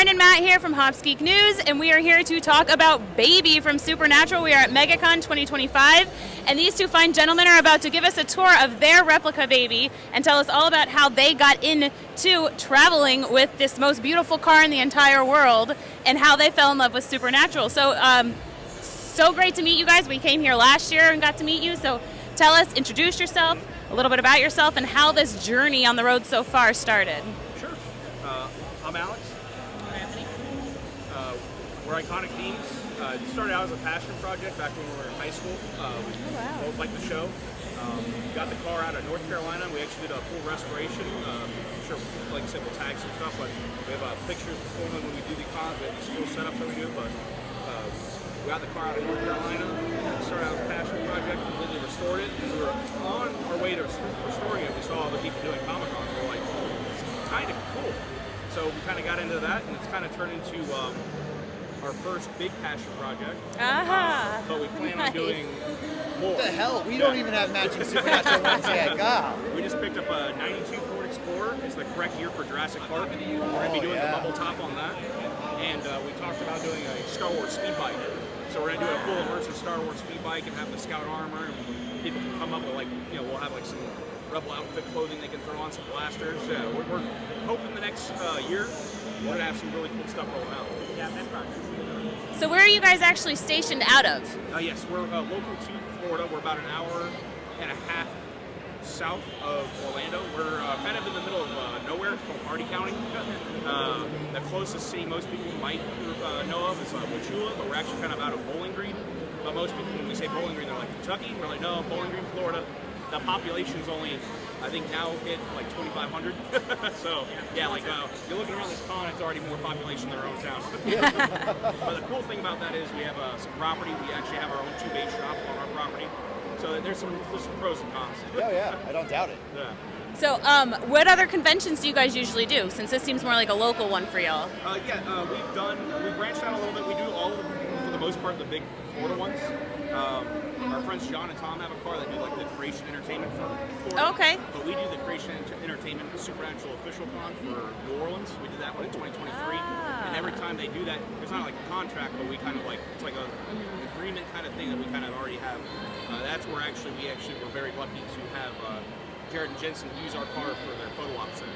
Lauren and Matt here from Hops Geek News, and we are here to talk about Baby from Supernatural. We are at Megacon 2025, and these two fine gentlemen are about to give us a tour of their replica Baby and tell us all about how they got into traveling with this most beautiful car in the entire world and how they fell in love with Supernatural. So great to meet you guys. We came here last year and got to meet you, so tell us, introduce yourself, a little bit about yourself, and how this journey on the road so far started. Sure. I'm Alex. I'm Anthony. We're Iconic Themes. It started out as a passion project back when we were in high school. We both liked the show. Got the car out of North Carolina. We actually did a full restoration. I'm sure, like I said, we'll tag some stuff, but we have pictures before when we do the cons. We have these full setups that we do, but we got the car out of North Carolina. Started out as a passion project, completely restored it. We were on our way to restoring it. We saw other people doing Comic Cons. We were like, it's kind of cool. So we kind of got into that, and it's kind of turned into our first big passion project. But we plan on doing more. What the hell? We don't even have matching Supernatural ones yet. God. We just picked up a 92 Ford Explorer. It's the correct year for Jurassic Park. We're going to be doing the bubble top on that. And we talked about doing a Star Wars speed bike. So we're going to do a full immersive Star Wars speed bike and have the scout armor. And people can come up with, like, you know, we'll have like some Rebel outfit clothing they can throw on, some blasters. We're hoping the next year we're going to have some really cool stuff rolling out. Yeah, that project. So where are you guys actually stationed out of? Yes, we're local to Florida. We're about an hour and a half south of Orlando. We're kind of in the middle of nowhere, called Hardy County. The closest city most people might know of is Wauchula, but we're actually kind of out of Bowling Green. But most people, when we say Bowling Green, they're like, Kentucky? We're like, no, Bowling Green, Florida. The population is only, I think now hit like 2,500. So yeah, like you're looking around this con, it's already more population than our own town. But the cool thing about that is we have some property. We actually have our own 2-bay shop on our property. So there's some pros and cons. Oh yeah, I don't doubt it. Yeah. So what other conventions do you guys usually do, since this seems more like a local one for y'all? We branched out a little bit. We do all of them, for the most part, the big Florida ones. Our friends John and Tom have a car that do like the Creation Entertainment for Florida. Okay. But we do the Creation Entertainment Supernatural Official Con for New Orleans. We did that one in 2023. And every time they do that, it's not like a contract, but we kind of like, it's like an agreement kind of thing that we kind of already have. That's where we were very lucky to have Jared and Jensen use our car for their photo op center.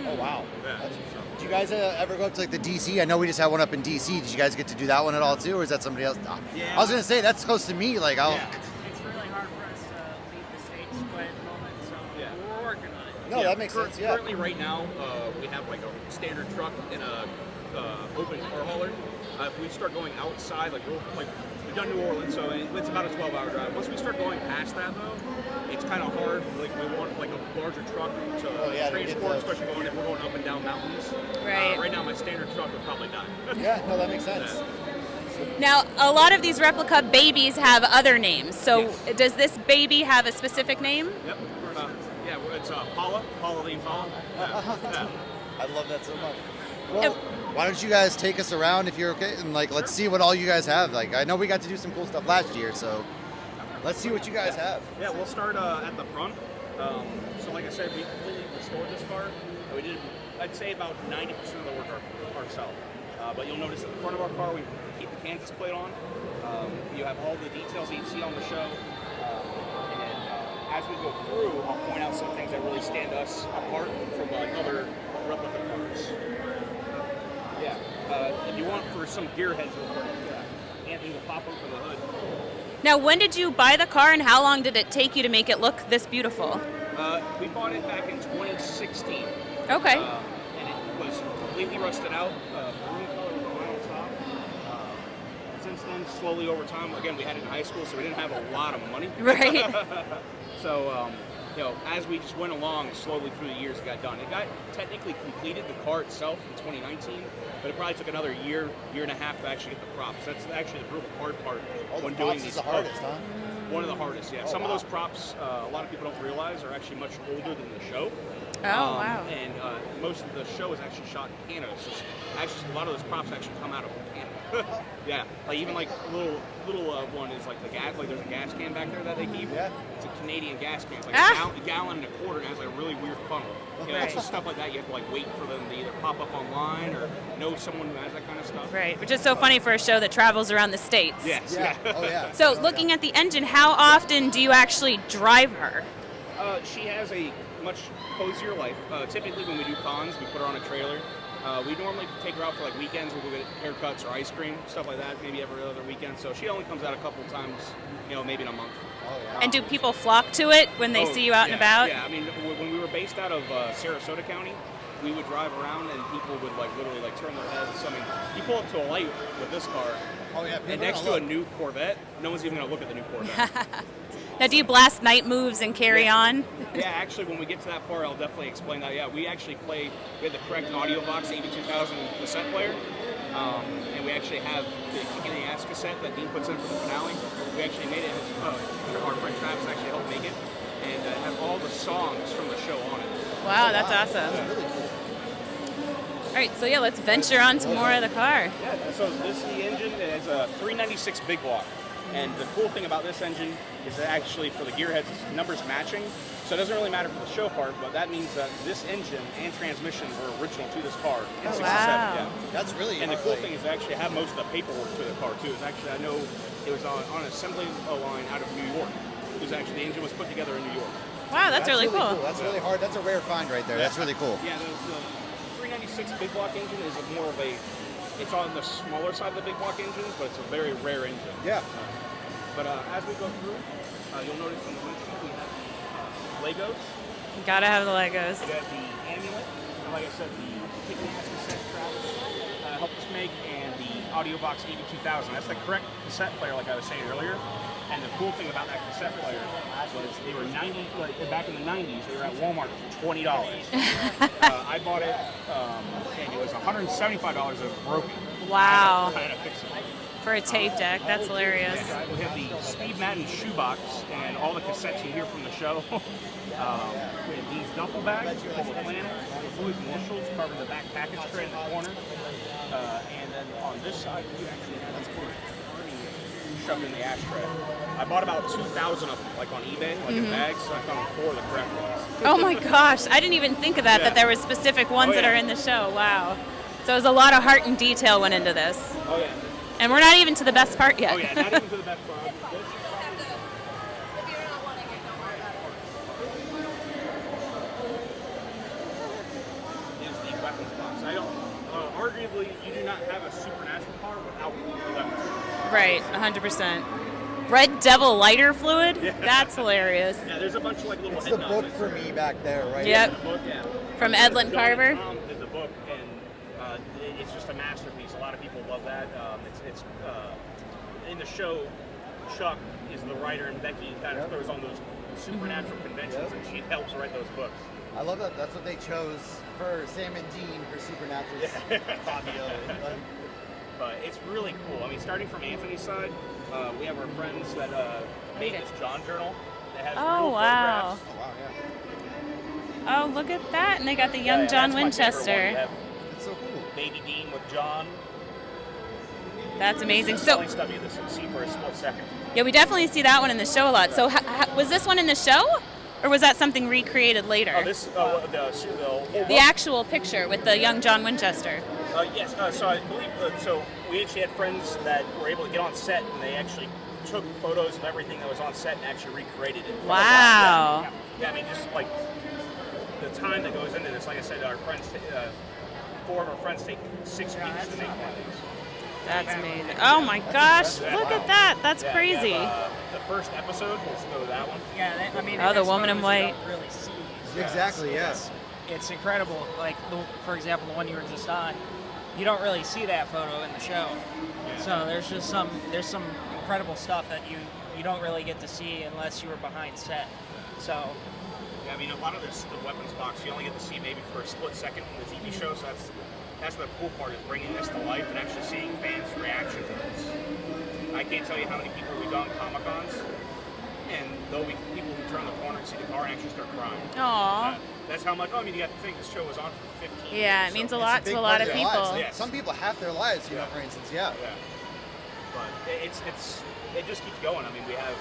Oh wow. Yeah. Do you guys ever go up to like the DC? I know we just had one up in DC. Did you guys get to do that one at all too, or is that somebody else? Yeah. I was gonna say that's close to me. Like It's really hard for us to leave the States quite at the moment, so we're working on it. No, that makes sense. Yeah. Currently, right now, we have like a standard truck and a open car hauler. If we start going outside, we've done New Orleans, so it's about a 12-hour drive. Once we start going past that, though, it's kind of hard. Like we want like a larger truck to transport, especially if we're going up and down mountains. Right. Right now, my standard truck would probably die. Yeah, no, that makes sense. Now, a lot of these replica babies have other names. So does this baby have a specific name? Yep. It's Paula the Impala. I love that so much. Well, why don't you guys take us around if you're okay, and like let's see what all you guys have. Like I know we got to do some cool stuff last year, so let's see what you guys have. Yeah, we'll start at the front. So like I said, we completely restored this car. We did, I'd say, about 90% of the work ourselves. But you'll notice at the front of our car, we keep the Kansas plate on. You have all the details that you see on the show. As we go through, I'll point out some things that really stand us apart from other replica cars. If you want for some gear heads, Anthony will pop open the hood. Now, when did you buy the car, and how long did it take you to make it look this beautiful? We bought it back in 2016. Okay. And it was completely rusted out, maroon color with a vinyl top. Since then, slowly over time, again, we had it in high school, so we didn't have a lot of money. Right. So, as we just went along slowly through the years, it got done. It got technically completed, the car itself, in 2019, but it probably took another year and a half to actually get the props. That's actually the real hard part when doing these. The hardest, huh? One of the hardest, yeah. Some of those props, a lot of people don't realize, are actually much older than the show. Oh, wow. And most of the show is actually shot in Canada. So actually, a lot of those props actually come out of Canada. Yeah, like even like little one is like the gas. Like there's a gas can back there that they keep. Yeah. It's a Canadian gas can. It's like Ah. a gallon and a quarter, and it has like a really weird funnel. You know, Right. it's just stuff like that. You have to like wait for them to either pop up online or know someone who has that kind of stuff. Right, which is so funny for a show that travels around the states. Yes. Yeah. Oh yeah. So looking at the engine, how often do you actually drive her? She has a much cozier life. Typically, when we do cons, we put her on a trailer. We normally take her out for like weekends where we get haircuts or ice cream, stuff like that, maybe every other weekend. So she only comes out a couple times, maybe in a month. Oh yeah. And do people flock to it when they see you out and about? Yeah, I mean, when we were based out of Sarasota County, we would drive around and people would like literally like turn their heads. I mean, you pull up to a light with this car, Oh yeah. and next to a new Corvette, no one's even gonna look at the new Corvette. Now, do you blast night moves and carry on? Yeah, actually, when we get to that part, I'll definitely explain that. Yeah, we actually we had the correct AudioVox 82000 cassette player, and we actually have the Kick in the Ass cassette that Dean puts in for the finale. We actually made it, our friend Travis actually helped make it, and it has all the songs from the show on it. Wow, that's awesome. Really cool. All right, so yeah, let's venture on to more of the car. Yeah, so this is the engine. It has a 396 big block. And the cool thing about this engine is that actually for the gearheads, it's numbers matching. So it doesn't really matter for the show part, but that means that this engine and transmission were original to this car in 67. wow. Yeah. That's really. And the cool thing is they actually have most of the paperwork to the car too. It's actually, I know it was on an assembly line out of New York. It was actually, the engine was put together in New York. Wow, that's really cool. That's really hard. That's a rare find right there. That's really cool. Yeah, the 396 big block engine is more of it's on the smaller side of the big block engines, but it's a very rare engine. Yeah. But as we go through, you'll notice on the windshield we have the Legos. Gotta have the Legos. We have the amulet, and like I said, the Kick in the Ass cassette Travis helped us make, and the AudioVox 82000. That's the correct cassette player, like I was saying earlier. And the cool thing about that cassette player was they were back in the 90s, they were at Walmart for $20. I bought it, and it was $175 of broken. Wow. I had to fix it. For a tape deck, that's hilarious. We have the Steve Madden shoebox and all the cassettes you hear from the show. We have these duffel bags full of flannel, Louis Marshalls covering the back package tray in the corner. And then on this side, we actually have shoved in the ashtray. I bought about 2,000 of them, like on eBay, like in bags, so I found 4 of the correct ones. Oh my gosh, I didn't even think of that, that there were specific ones that are in the show. Wow. So there's a lot of heart and detail went into this. Oh yeah. And we're not even to the best part yet. Oh yeah, not even to the best part. Is the weapons box. I don't. Arguably, you do not have a supernatural car without the weapons box. Right, 100%. Red Devil lighter fluid? That's hilarious. Yeah, there's a bunch of like little It's head the book nods. for me back there, right? Yep. The book, yeah. From Edlin John Carver. and Tom did the book, and it's just a masterpiece. A lot of people love that. It's in the show. Chuck is the writer, and Becky kind of throws on those supernatural conventions, and she helps write those books. I love that. That's what they chose for Sam and Dean for Supernatural. Fabio. But it's really cool. I mean, starting from Anthony's side, we have our friends that made this John journal that has real wow. photographs. Oh wow, yeah. Oh, look at that. And they got the young John that's my favorite one. You Winchester. have It's so cool. Baby Dean with John. That's amazing. Just So, selling stuff you just see for a split second. yeah, we definitely see that one in the show a lot. So, was this one in the show? Or was that something recreated later? Oh, this The actual picture with the young John Winchester. Yes. So I believe so. We actually had friends that were able to get on set, and they actually took photos of everything that was on set and actually recreated it. Wow. Yeah. I mean, just like the time that goes into this. Like I said, our friends, 4 of our friends take 6 weeks to make one of these. That's amazing. Oh my gosh, look at that. That's Yeah, crazy. we have, the first episode, let's go to that one. Yeah, I mean, Oh, the it's woman in photos white. You don't really see. Exactly, yes. It's incredible. Like, for example, the one you were just on, you don't really see that photo in the show. So there's just some incredible stuff that you don't really get to see unless you were behind set. So Yeah, I mean, a lot of this, the weapons box, you only get to see maybe for a split second in the TV show, so that's the cool part, is bringing this to life and actually seeing fans' reaction to this. I can't tell you how many people we've done Comic-Cons, and there'll be people who turn the corner and see the car and actually start crying. Aw. That's how much. I mean, you have to think this show was on for 15 years. Yeah, it means a lot to a lot of Their people. lives. Yes. Some people half their lives, you know, for instance. Yeah. Yeah. But it just keeps going. I mean, we have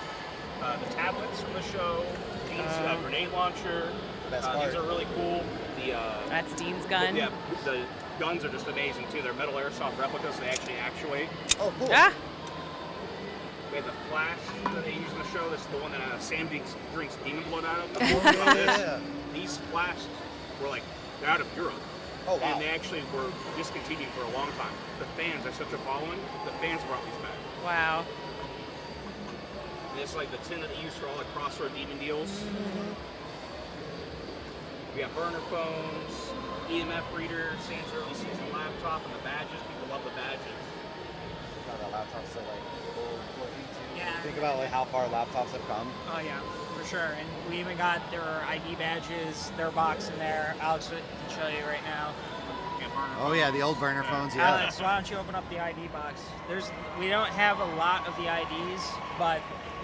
the tablets from the show, Dean's grenade launcher. Best part. These are really cool. That's Dean's gun. Yeah, the guns are just amazing too. They're metal airsoft replicas. They actually actuate. Oh, cool. Ah, We have the flash that they use in the show. This is the one that Sam drinks demon blood out of. Yeah. These flashes were like, they're out of Europe. Oh, wow. And they actually were discontinued for a long time. The fans have such a following. The fans brought these back. wow. And it's like the tin that they use for all the crossroad demon deals. We have burner phones, EMF reader, Sam's early season laptop, and the badges. People love the badges. God, that laptop's so like old. Yeah. Think about like how far laptops have come. Oh yeah, for sure. And we even got their ID badges, their box in there. Alex can show you right now. Yeah, burner Oh yeah, the old burner phones. Yeah. Alex, why don't you open up the ID box? We don't have a lot of the IDs, but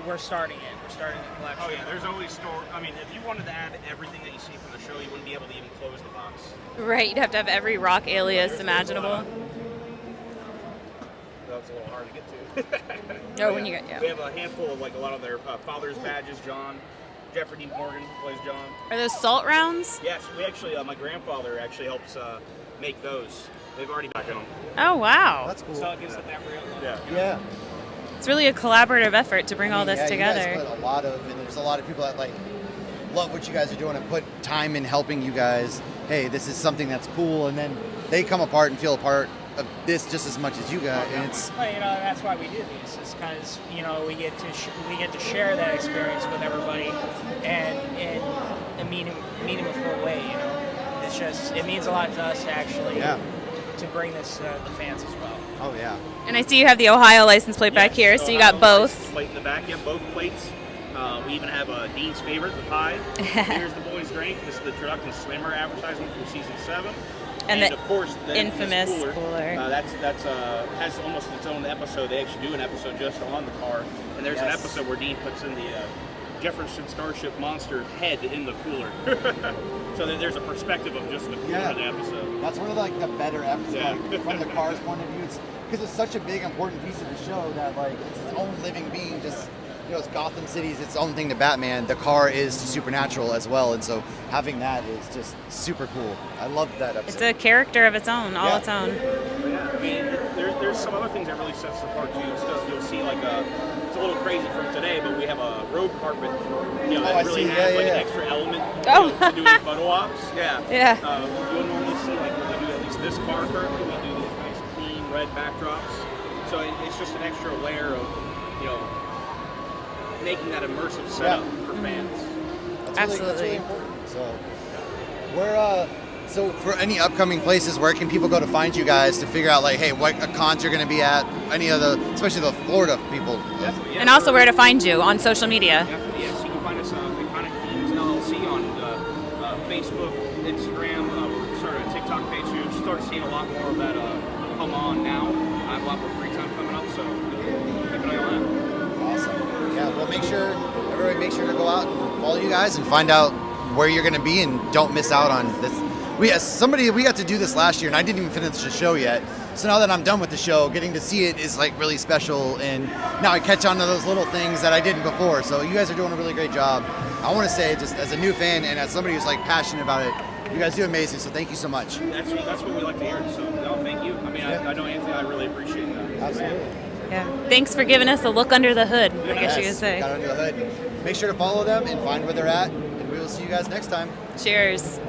we're starting it. We're starting the collection. Oh yeah, there's always I mean, if you wanted to add everything that you see from the show, you wouldn't be able to even close the box. Right, you'd have to have every rock alias imaginable. That's a little hard to get to. Oh, when you get, yeah. We have a handful of like a lot of their father's badges. John, Jeffrey Dean Morgan plays John. Are those salt rounds? Yes, we actually, my grandfather actually helps make those. They've already back on them. Oh, wow. That's cool. So it gives it that real look. Yeah. Yeah. It's really a collaborative effort to bring all this You together. guys put a lot of, and there's a lot of people that like love what you guys are doing and put time in helping you guys. Hey, this is something that's cool, and then they come apart and feel a part of this just as much as you guys. And it's Well, that's why we do these. Is because we get to share that experience with everybody, and in a meaningful way. It's just it means a lot to us to actually to bring this to the fans as well. oh yeah. And I see you have the Ohio license plate back here, so you got both. Plate in the back, yeah, both plates. We even have Dean's favorite, the pie. Here's the boys' drink. This is the Introduction Slammer advertisement from season 7. And the of course, the infamous cooler. cooler. That's has almost its own episode. They actually do an episode just on the car, and there's an episode where Dean puts in the Jefferson Starship monster head in the cooler, so that there's a perspective of just the cooler in the episode. That's one of like the better episodes Yeah. from the car's point of view. It's because it's such a big important piece of the show that like it's its own living being. Just it's Gotham City's its own thing to Batman. The car is supernatural as well, and so having that is just super cool. I love that episode. It's a character of its own, all its own. Yeah, I mean, there's some other things that really sets it apart too. You'll see like it's a little crazy from today, but we have a road carpet, that really has an extra element to doing photo ops. Yeah. Yeah. You'll normally see like when we do at least this car currently, we do these nice clean red backdrops. So it's just an extra layer of making that immersive setup for fans. That's really important. So so for any upcoming places, where can people go to find you guys to figure out like, hey, what cons you're going to be at? Any of especially the Florida people. Definitely, yeah. And also where to find you on social media. Definitely, yes. You can find us Iconic Themes LLC on Facebook, Instagram. We're starting a TikTok page. You'll start seeing a lot more of that come on now. I have a lot more free time coming up, so keep an eye on that. Awesome. Yeah, well, everybody make sure to go out and follow you guys and find out where you're going to be and don't miss out on this. We got to do this last year and I didn't even finish the show yet. So now that I'm done with the show, getting to see it is like really special, and now I catch on to those little things that I didn't before. So you guys are doing a really great job. I want to say, just as a new fan and as somebody who's like passionate about it, you guys do amazing. So thank you so much. That's what we like to hear. So no, thank you. I mean, I know Anthony. I really appreciate that. Absolutely. Yeah. Thanks for giving us a look under the hood, I guess you could say. Got under the hood. Make sure to follow them and find where they're at, and we will see you guys next time. Cheers.